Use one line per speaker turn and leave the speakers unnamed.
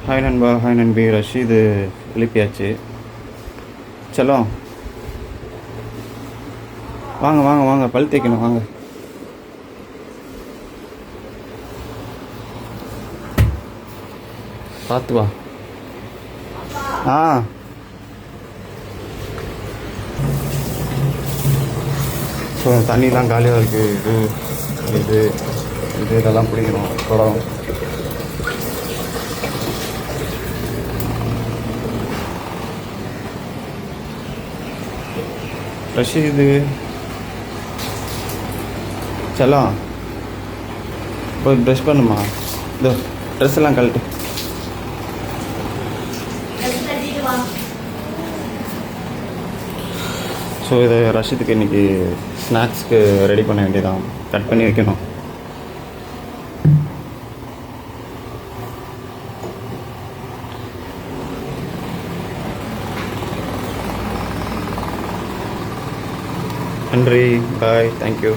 Hi நண்பா, hi நண்பி. Rasheed எழுப்பியாச்சு. செல்லம், வாங்க வாங்க வாங்க, பல் தேய்க்கணும் வாங்க. பார்த்து வா. ஆ ஸோ தண்ணிலாம் காலியாக இருக்குது. இது இதெல்லாம் பிடிக்கணும். குடம் ரஷீது செல்லம், போய் ப்ரஷ் பண்ணுமா? இந்த ட்ரெஸ் எல்லாம் கழட்டு. ஸோ இதை ரஷீதுக்கு இன்றைக்கி ஸ்நாக்ஸ்க்கு ரெடி பண்ண வேண்டியதான். கட் பண்ணி வைக்கணும். நன்றி, பாய், தேங்க்யூ.